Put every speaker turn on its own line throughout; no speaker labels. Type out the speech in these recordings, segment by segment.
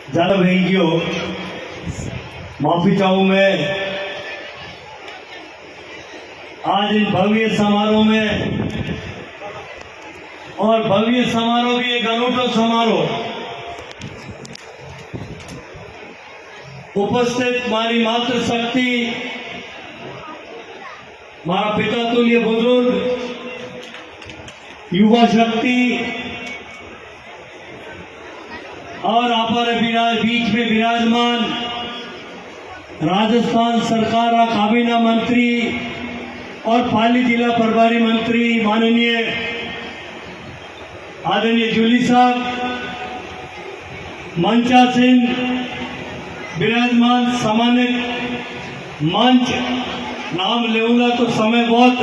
ज़्यादा बहनगियों, माफी चाहूँ मैं आज इन भव्य समारोह में, और भव्य समारोह भी एक अनूठा समारोह। उपस्थित मारी मातृशक्ति, मारा पिता तुल्य बुजुर्ग, युवा शक्ति और हमारे बीच में विराजमान राजस्थान सरकार का काबीना मंत्री और पाली जिला प्रभारी मंत्री माननीय आदरणीय जूली साहब, मंचासीन विराजमान सम्मानित मंच, नाम लेऊंगा तो समय बहुत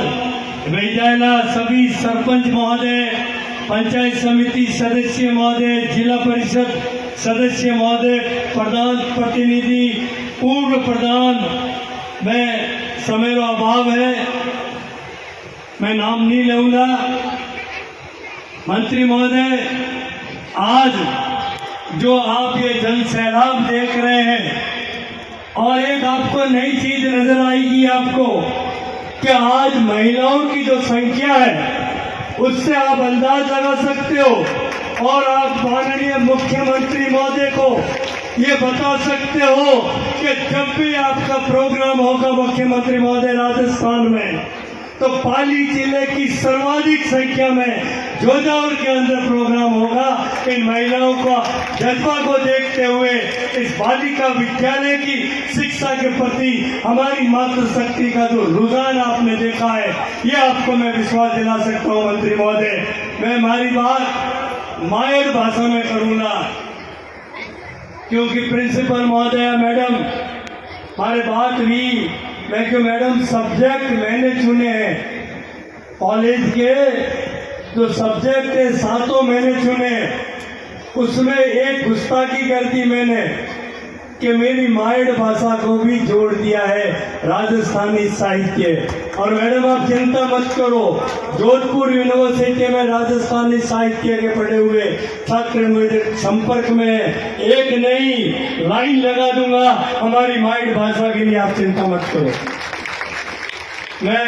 रह जाएगा। सभी सरपंच महोदय, पंचायत समिति सदस्य महोदय, जिला परिषद सदस्य महोदय, प्रधान प्रतिनिधि, पूर्व प्रधान, मैं समय का अभाव है, मैं नाम नहीं लूंगा। मंत्री महोदय, आज जो आप ये जन सैलाब देख रहे हैं, और एक आपको नई चीज नजर आएगी आपको कि आज महिलाओं की जो संख्या है उससे आप अंदाज लगा सकते हो, और आप माननीय मुख्यमंत्री महोदय को ये बता सकते हो कि जब भी आपका प्रोग्राम होगा मुख्यमंत्री महोदय राजस्थान में, तो पाली जिले की सर्वाधिक संख्या में जोजावर के अंदर प्रोग्राम होगा। इन महिलाओं का जज्बा को देखते हुए इस बालिका विद्यालय की शिक्षा के प्रति हमारी मातृशक्ति का जो रुझान आपने देखा है, ये आपको मैं विश्वास दिला सकता हूँ मंत्री महोदय। मैं हमारी बात मायर भाषा में करूंगा, क्योंकि प्रिंसिपल महोदय मैडम हमारे बात हुई, मैं क्यों मैडम सब्जेक्ट मैंने चुने हैं, कॉलेज के जो सब्जेक्ट है 7 मैंने चुने, उसमें एक गुस्ताखी कर दी मैंने कि मेरी मायड भाषा को भी जोड़ दिया है राजस्थानी साहित्य। और मैडम आप चिंता मत करो, जोधपुर यूनिवर्सिटी में राजस्थानी साहित्य के पढ़े हुए छात्र मेरे संपर्क में, एक नई लाइन लगा दूंगा हमारी मायड भाषा के लिए, आप चिंता मत करो। मैं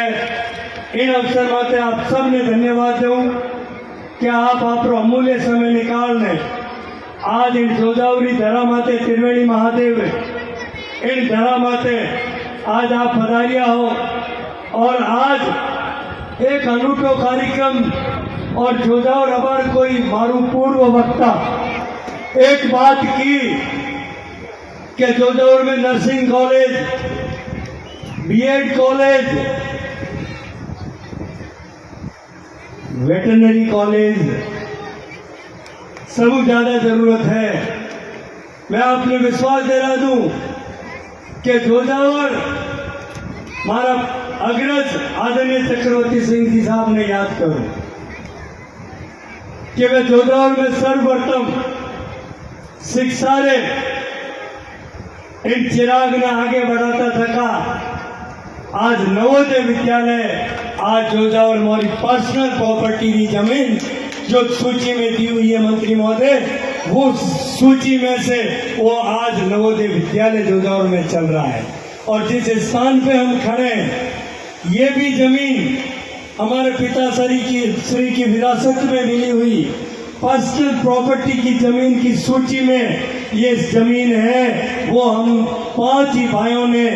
इन अवसर माते आप सब ने धन्यवाद दूं कि आप अमूल्य समय निकालने आज इन जोजावरी धरा माते त्रिवेणी महादेव इन धरा माते आज आप पधारिया हो, और आज एक अनूठो कार्यक्रम। और जोजावर अबर कोई मारू पूर्व वक्ता एक बात की कि जोजावर में nursing college, B Ed college, veterinary college सब ज्यादा जरूरत है। मैं आपने विश्वास दिला दूं कि जोजावर हमारा अग्रज आदरणीय चक्रवर्ती सिंह जी साहब ने याद करो कि वे जोजावर में सर्वप्रथम शिक्षा रे इन चिराग ने आगे बढ़ाता थका। आज नवोदय विद्यालय, आज जोजावर हमारी पर्सनल प्रॉपर्टी की जमीन जो सूची में दी हुई है मंत्री महोदय, वो सूची में से वो आज नवोदय विद्यालय जोजावर में चल रहा है। और जिस स्थान पे हम खड़े हैं, ये भी जमीन हमारे पिता श्री की विरासत में मिली हुई पर्सनल प्रॉपर्टी की जमीन की सूची में ये जमीन है। वो हम 5 ही भाइयों ने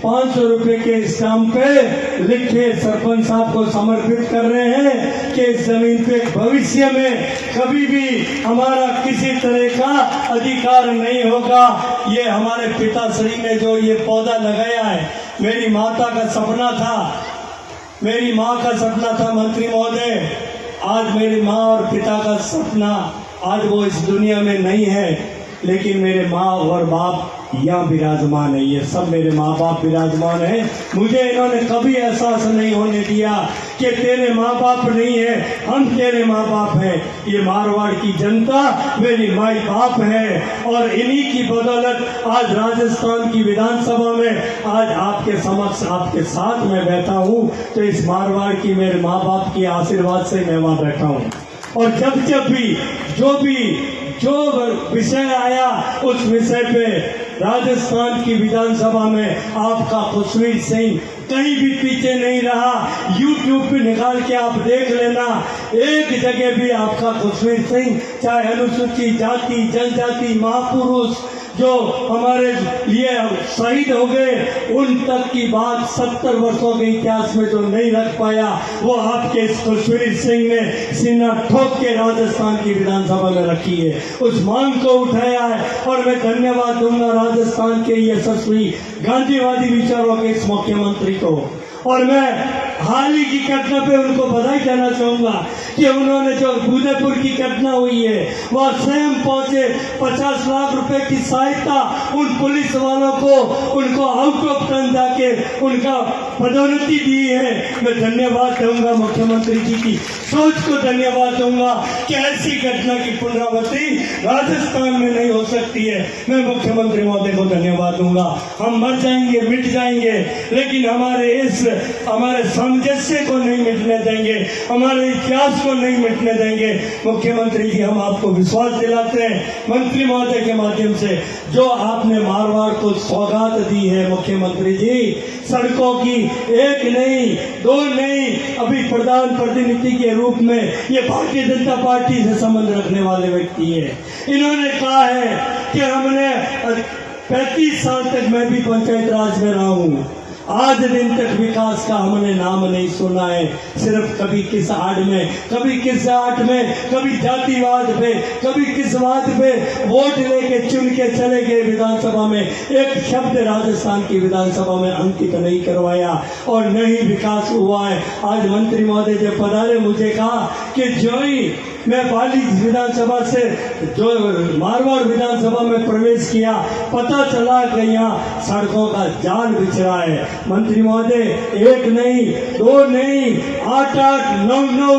500 रुपए के स्टाम्प पे लिखे सरपंच साहब को समर्पित कर रहे हैं कि इस जमीन पे भविष्य में कभी भी हमारा किसी तरह का अधिकार नहीं होगा। ये हमारे पिताश्री ने जो ये पौधा लगाया है, मेरी माता का सपना था, मेरी माँ का सपना था मंत्री महोदय। आज मेरी माँ और पिता का सपना आज वो इस दुनिया में नहीं है, लेकिन मेरे माँ और बाप यहाँ विराजमान है। ये सब मेरे माँ बाप विराजमान है। मुझे इन्होंने कभी एहसास नहीं होने दिया कि तेरे माँ बाप नहीं है, हम तेरे माँ बाप हैं। ये मारवाड़ की जनता मेरी माई बाप है, और इन्हीं की बदौलत आज राजस्थान की विधानसभा में आज आपके समक्ष आपके साथ में बैठा हूँ। तो इस मारवाड़ की मेरे माँ बाप की आशीर्वाद से मैं वहाँ बैठा हूँ। और जब भी जो विषय आया उस विषय पे राजस्थान की विधानसभा में आपका खुशवीर सिंह कहीं भी पीछे नहीं रहा। यूट्यूब पे निकाल के आप देख लेना, एक जगह भी आपका खुशवीर सिंह, चाहे अनुसूचित जाति जनजाति महापुरुष जो हमारे लिए शहीद हो गए, उन तक की बात 70 वर्षों के इतिहास में जो नहीं रख पाया, वो आपके खुशवीर सिंह ने सीना ठोक के राजस्थान की विधानसभा में रखी है, उस मांग को उठाया है। और मैं धन्यवाद दूंगा राजस्थान के यशस्वी गांधीवादी विचारों के इस मुख्यमंत्री को। और मैं हाल ही की घटना पे उनको बधाई देना चाहूंगा कि उन्होंने जो उदयपुर की घटना हुई है, वह स्वयं पहुंचे, 50 लाख रुपए की सहायता उन पुलिस वालों को, उनको आउट ऑफ टर्न जाके उनका पदोन्नति दी है। मैं धन्यवाद दूंगा मुख्यमंत्री जी की सोच को, धन्यवाद दूंगा कि ऐसी घटना की पुनरावृत्ति राजस्थान में नहीं हो सकती है। मैं मुख्यमंत्री महोदय को धन्यवाद दूंगा। हम मर जाएंगे, मिट जाएंगे, लेकिन हमारे सामंजस्य को नहीं मिटने देंगे, हमारे इतिहास को नहीं मिटने देंगे। मुख्यमंत्री जी, हम आपको विश्वास दिलाते हैं मंत्री महोदय के माध्यम से, जो आपने मारवाड़ को सौगात दी है मुख्यमंत्री जी, सड़कों की एक नहीं, दो नहीं, अभी प्रधान प्रतिनिधि के रूप में ये भारतीय जनता पार्टी से संबंध रखने वाले व्यक्ति है। इन्होंने कहा है कि हमने 35 साल तक मैं भी पंचायत राज में रहा हूँ, आज दिन तक विकास का हमने नाम नहीं सुना है। सिर्फ कभी किस आड़ में, कभी किस आड़ में, कभी जातिवाद पे, कभी किस बात पे वोट लेके चुन के चले गए विधानसभा में, एक शब्द राजस्थान की विधानसभा में अंकित नहीं करवाया और न ही विकास हुआ है। आज मंत्री महोदय जब पधारे, मुझे कहा कि जो ही मैं पाली विधानसभा से जो मारवाड़ विधानसभा में प्रवेश किया, पता चला कि यहाँ सड़कों का जाल बिछ रहा है। मंत्री महोदय, एक नहीं, दो नहीं, 8-8, 9-9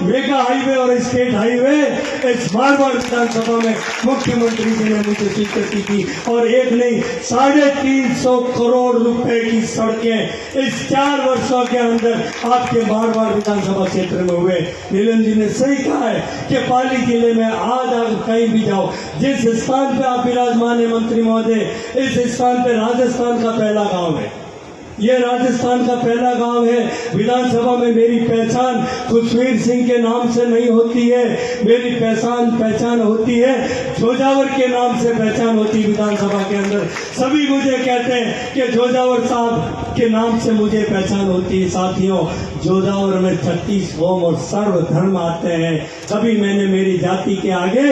मेगा हाईवे और स्टेट हाईवे इस मारवाड़ विधानसभा में मुख्यमंत्री जी ने मुझे स्वीकृति दी। और एक नहीं, 350 करोड़ रुपए की सड़कें इस 4 वर्षों के अंदर आपके मारवाड़ विधानसभा क्षेत्र में हुए। नीलम जी ने सही कहा है कि पाली जिले में आज आप कहीं भी जाओ, जिस स्थान पे आप विराजमान है मंत्री महोदय, इस स्थान पे राजस्थान का पहला गांव है। ये राजस्थान का पहला गांव है। विधानसभा में मेरी पहचान खुशवीर सिंह के नाम से नहीं होती है, मेरी पहचान होती है जोजावर के नाम से पहचान होती है। विधानसभा के अंदर सभी मुझे कहते हैं कि जोजावर साहब के नाम से मुझे पहचान होती है। साथियों, जोजावर में 36 कौम और सर्वधर्म आते हैं। कभी मैंने मेरी जाति के आगे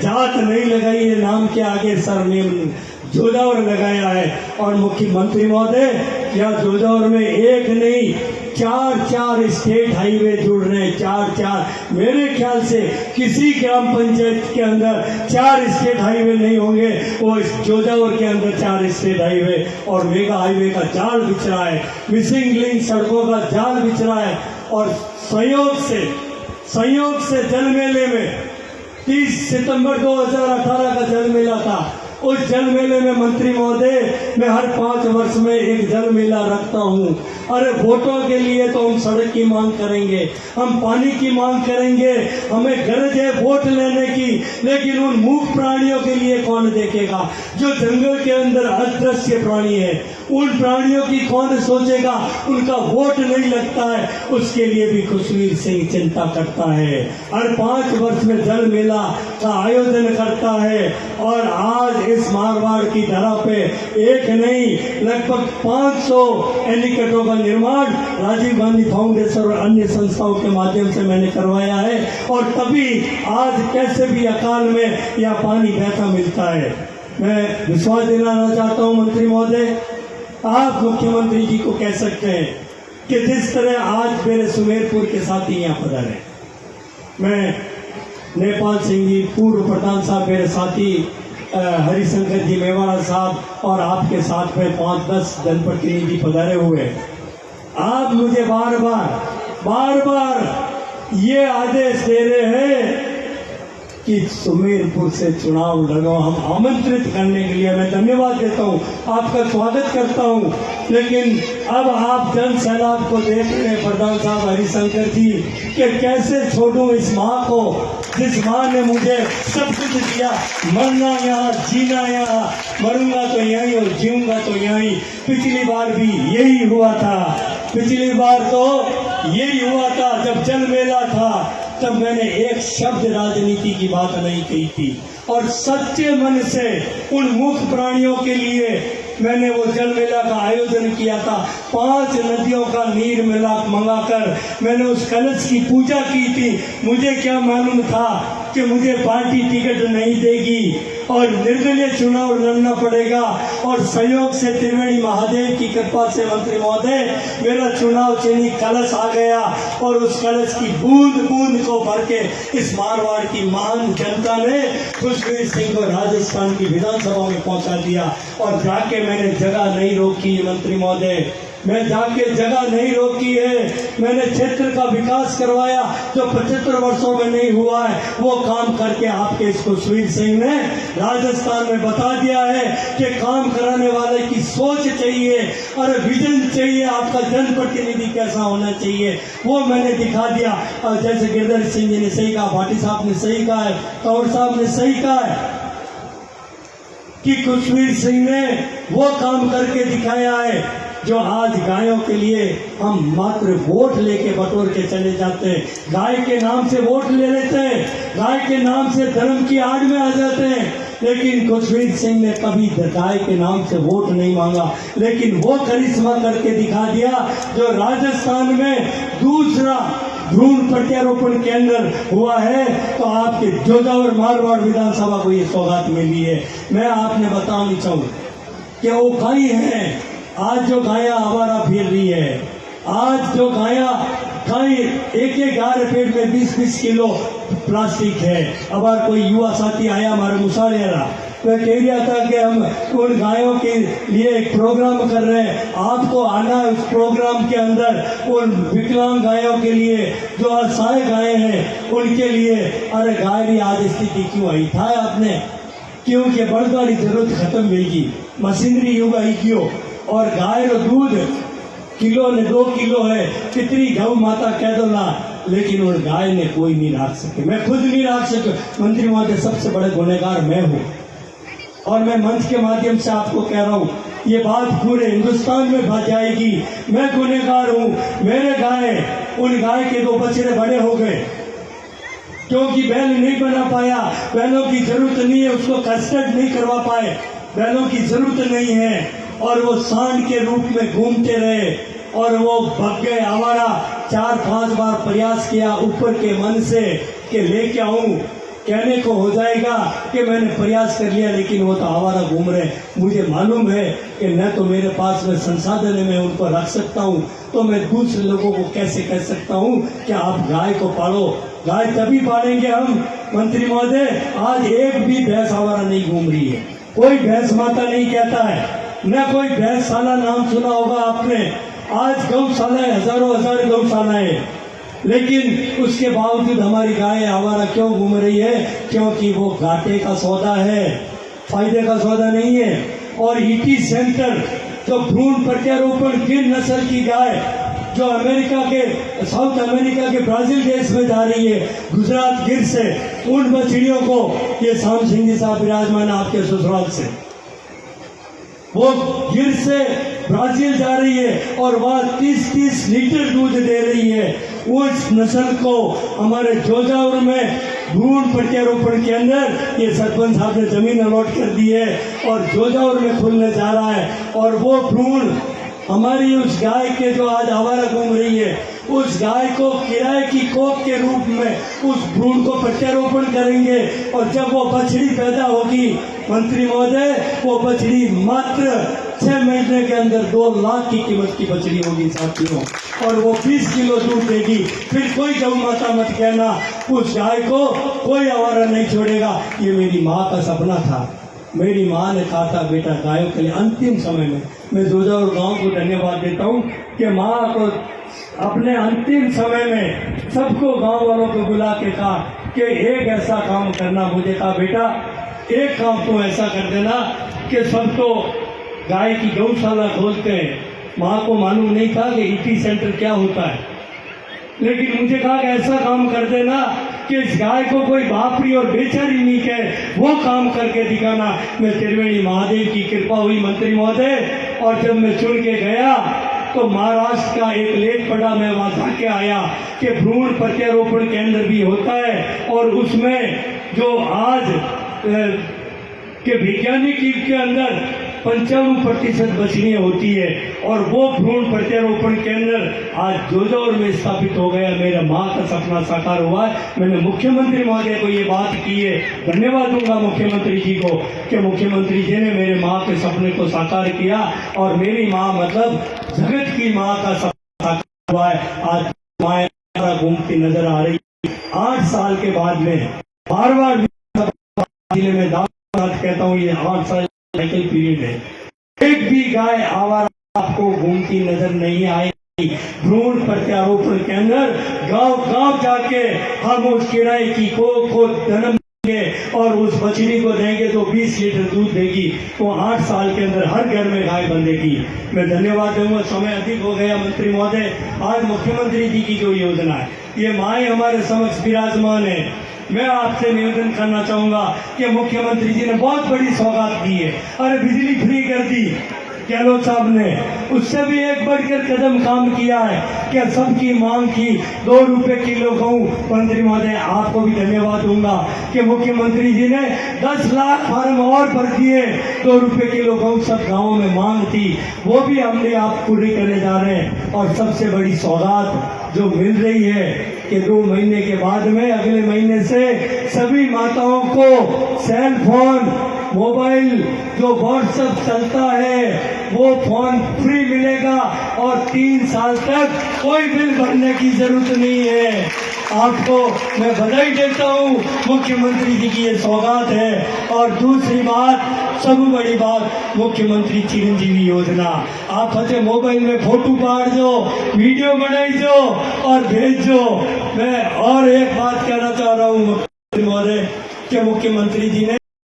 जात नहीं लगाई है, नाम के आगे सरनेम जोजावर लगाया है। और मुख्यमंत्री महोदय, क्या जोजावर में एक नहीं, 4 स्टेट हाईवे जुड़ रहे हैं, 4। मेरे ख्याल से किसी ग्राम पंचायत के अंदर 4 स्टेट हाईवे नहीं होंगे, वो इस जोजावर के अंदर 4 स्टेट हाईवे और मेगा हाईवे का जाल बिछ रहा है, मिसिंग लिंक सड़कों का जाल बिछ रहा है। और संयोग से जल मेले में 30 सितंबर 2018 का जल मेला था। उस जल मेले में मंत्री महोदय, मैं हर 5 वर्ष में एक जल मेला रखता हूँ। अरे वोटों के लिए तो हम सड़क की मांग करेंगे, हम पानी की मांग करेंगे, हमें गरज है वोट लेने की, लेकिन उन मूक प्राणियों के लिए कौन देखेगा? जो जंगल के अंदर अदृश्य प्राणी है, उन प्राणियों की कौन सोचेगा? उनका वोट नहीं लगता है, उसके लिए भी खुशवीर सिंह चिंता करता है। हर 5 वर्ष में जल मेला का आयोजन करता है। और आज इस मारवाड़ की धरा पे एक नहीं, लगभग 500 एनीकटों का निर्माण राजीव गांधी फाउंडेशन और अन्य संस्थाओं के माध्यम से मैंने करवाया है। और तभी आज कैसे भी अकाल में यह पानी बहता मिलता है। मैं विश्वास दिलाना चाहता हूं मंत्री महोदय, आप मुख्यमंत्री जी को कह सकते हैं कि जिस तरह आज मेरे सुमेरपुर के साथी यहाँ पधारे, मैं नेपाल सिंह जी पूर्व प्रधान साहब, मेरे साथी हरिशंकर जी मेवाड़ा साहब और आपके साथ में 5-10 जनप्रतिनिधि पधारे हुए। आप मुझे बार बार ये आदेश दे रहे हैं कि सुमेरपुर से चुनाव लड़ो, हम आमंत्रित करने के लिए मैं धन्यवाद देता हूँ, आपका स्वागत करता हूँ। लेकिन अब आप जन सैलाब को देख रहे हैं प्रधान साहब हरिशंकर जी, कि कैसे छोड़ूं इस माँ को। जिस माँ ने मुझे सब कुछ दिया, मरना यहाँ, जीना यहाँ, मरूंगा तो यहीं और जीऊंगा तो यहीं। पिछली बार भी यही हुआ था, पिछली बार तो यही हुआ था। जब जल मेला था तब मैंने एक शब्द राजनीति की बात नहीं कही थी, और सच्चे मन से उन मूक प्राणियों के लिए मैंने वो जल मेला का आयोजन किया था। 5 नदियों का नीर मिला मंगाकर मैंने उस कलश की पूजा की थी। मुझे क्या मालूम था कि मुझे पार्टी टिकट नहीं देगी और निर्दलीय चुनाव लड़ना पड़ेगा, और सहयोग से त्रिवेणी महादेव की कृपा से मंत्री महोदय मेरा चुनाव चिन्ह कलश आ गया, और उस कलश की बूंद बूंद को भर के इस मारवाड़ की महान जनता ने खुशवीर सिंह को राजस्थान की विधानसभा में पहुंचा दिया। और जाके मैंने जगह नहीं रोकी मंत्री महोदय, मैं जाके जगह नहीं रोकी है। मैंने क्षेत्र का विकास करवाया जो 75 वर्षों में नहीं हुआ है, वो काम करके आपके इस खुशवीर सिंह ने राजस्थान में बता दिया है कि काम कराने वाले की सोच चाहिए और विजन चाहिए, आपका जनप्रतिनिधि कैसा होना चाहिए वो मैंने दिखा दिया। और जैसे गिरधर सिंह जी ने सही कहा, भाटी साहब ने सही कहा है, कंवर साहब ने सही कहा है कि खुशवीर सिंह ने वो काम करके दिखाया है जो आज गायों के लिए हम मात्र वोट लेके बटोर के चले जाते हैं। गाय के नाम से वोट ले लेते हैं, गाय के नाम से धर्म की आड़ में आ जाते हैं, लेकिन खुशवीर सिंह ने कभी गाय के नाम से वोट नहीं मांगा, लेकिन वो करिश्मा करके दिखा दिया जो राजस्थान में दूसरा भ्रूण प्रत्यारोपण केंद्र हुआ है। तो आपके जोजावर मारवाड़ विधानसभा को ये सौगात मिली है। मैं आपने बताना चाहूँ कि वो गाय है, आज जो गाया आवारा फिर रही है, आज जो गाय एक गाय पेट में 20-20 किलो प्लास्टिक है। अब कोई युवा साथी आया हमारे मुसाड़ेरा, वह कह रहा था कि हम उन गायों के लिए एक प्रोग्राम कर रहे हैं, आपको आना है उस प्रोग्राम के अंदर। उन विकलांग गायों के लिए जो असहाय गाय हैं उनके लिए। अरे गाय भी आज स्थिति क्यों आई था आपने, क्योंकि बड़ों की जरूरत खत्म होगी, मशीनरी युग आई क्यों, और गाय रो दूध किलो ने 2 किलो है, कितनी गौ माता कह दो ना, लेकिन उन गाय ने कोई नहीं रख सके, मैं खुद नहीं रख सके। मंत्री महोदय सबसे बड़े गुनहगार मैं हूँ, और मैं मंच के माध्यम से आपको कह रहा हूँ ये बात पूरे हिंदुस्तान में भा जाएगी। मैं गुनहगार हूँ, मेरे गाय उन गाय के 2 बछड़े बड़े हो गए क्योंकि बैल नहीं बना पाया, बैलों की जरूरत नहीं है, उसको कस्टर्ड नहीं करवा पाए, बैलों की जरूरत नहीं है, और वो सांड के रूप में घूमते रहे और वो भग गए आवारा। 4-5 बार प्रयास किया ऊपर के मन से कि लेके आऊं, कहने को हो जाएगा कि मैंने प्रयास कर लिया, लेकिन वो तो आवारा घूम रहे। मुझे मालूम है कि न तो मेरे पास में संसाधन है मैं उनको रख सकता हूँ, तो मैं दूसरे लोगों को कैसे कह सकता हूँ कि आप गाय को पालो। गाय तभी पालेंगे हम मंत्री महोदय, आज एक भी भैंस आवारा नहीं घूम रही है, कोई भैंस माता नहीं कहता है, न कोई भैंसशाला नाम सुना होगा आपने। आज गौशाला हजारों हजार गौशाला है, लेकिन उसके बावजूद हमारी गाय आवारा क्यों घूम रही है, क्योंकि वो घाटे का सौदा है, फायदे का सौदा नहीं है। और ईटी सेंटर जो भ्रूण प्रत्यारोपण गिर नस्ल की गाय जो अमेरिका के साउथ अमेरिका के ब्राजील देश में जा रही है, गुजरात गिर से, उन बछड़ियों को ये शाम सिंह जी साहब विराजमान आपके ससुराल से, वो गिर से ब्राजील जा रही है और वह 30-30 लीटर दूध दे रही है। उस नस्ल को हमारे जोजावर में भ्रूण प्रत्यारोपण के अंदर ये सरपंच साहब ने जमीन अलॉट कर दी है और जोजावर में खुलने जा रहा है। और वो भ्रूण हमारी उस गाय के जो आज आवारा घूम रही है, उस गाय को किराए की कोख के रूप में उस भ्रूण को प्रत्यारोपण करेंगे, और जब वो बछड़ी पैदा होगी मंत्री महोदय, वो बछड़ी मात्र 6 महीने के अंदर 2 लाख की कीमत की बछड़ी होगी साथियों, और वो 20 किलो दूध देगी। फिर कोई गौ माता मत कहना, उस गाय को कोई आवारा नहीं छोड़ेगा। ये मेरी माँ का सपना था, मेरी माँ ने कहा था बेटा गायों के लिए अंतिम समय में, मैं जोजावर गांव को धन्यवाद देता हूँ कि माँ को अपने अंतिम समय में सबको गांव वालों को बुला के कहा कि एक ऐसा काम करना, मुझे कहा बेटा एक काम तो ऐसा कर देना कि सबको गाय की गौशाला खोलते हैं। माँ को मालूम नहीं था कि ईटी सेंटर क्या होता है, लेकिन मुझे कहा कि ऐसा काम कर देना कि इस गाय को कोई बापरी और बेचारी नहीं कहे, वो काम करके दिखाना। मैं त्रिवेणी महादेव की कृपा हुई मंत्री महोदय, और जब मैं चुन के गया तो महाराष्ट्र का एक लेख पढ़ा, मैं वहाँ जाके आया कि भ्रूण प्रत्यारोपण केंद्र भी होता है, और उसमें जो आज के वैज्ञानिक युग के अंदर 95% बछड़ियाँ होती है, और वो भ्रूण प्रत्यारोपण केंद्र आज जोधपुर में स्थापित हो गया। मेरा माँ का सपना साकार हुआ है। मैंने मुख्यमंत्री महोदय को ये बात की है, धन्यवाद दूंगा मुख्यमंत्री जी को कि मुख्यमंत्री जी ने मेरे माँ के सपने को साकार किया, और मेरी माँ मतलब जगत की माँ का सपना साकार हुआ है। आज माँ घूमती नजर आ रही है। 8 साल के बाद में बार बार जिले में कहता हूँ, ये 8 साल साइकिल पीरियड है, एक भी गाय आवारा आपको घूमती नजर नहीं आएगी। भ्रूण प्रत्यारोपण केंद्र गांव गांव जाके हम उस किराए की को जन्म देंगे और उस बछड़ी को देंगे तो 20 लीटर दूध देगी, तो 8 साल के अंदर हर घर में गाय बंधेगी। मैं धन्यवाद दूंगा, समय अधिक हो गया मंत्री महोदय। आज मुख्यमंत्री जी की जो योजना है, ये माए हमारे समक्ष विराजमान है। मैं आपसे निवेदन करना चाहूंगा कि मुख्यमंत्री जी ने बहुत बड़ी सौगात दी है। अरे बिजली फ्री कर दी गहलोत साहब ने, उससे भी एक बढ़कर कदम काम किया है कि सबकी मांग की 2 रुपए किलो गेहूं। मंत्री महोदय आपको भी धन्यवाद दूंगा कि मुख्यमंत्री जी ने 10 लाख फार्म और भर दिए। 2 रुपए किलो गेहूं सब गाँवों में मांग थी, वो भी हमने आप पूरी करने जा रहे हैं। और सबसे बड़ी सौगात जो मिल रही है कि 2 महीने के बाद में अगले महीने से सभी माताओं को सेल फोन, मोबाइल जो व्हाट्सएप चलता है वो फोन फ्री मिलेगा, और 3 साल तक कोई बिल भरने की जरूरत नहीं है। आपको मैं बधाई देता हूँ, मुख्यमंत्री जी की ये सौगात है। और दूसरी बात, सबसे बड़ी बात, मुख्यमंत्री चिरंजीवी योजना। आप फतेह मोबाइल में फोटो पाड़ जो, वीडियो बनाई जो और भेज जो। मैं और एक बात कहना चाह रहा हूँ मुख्यमंत्री महोदय कि मुख्यमंत्री जी ने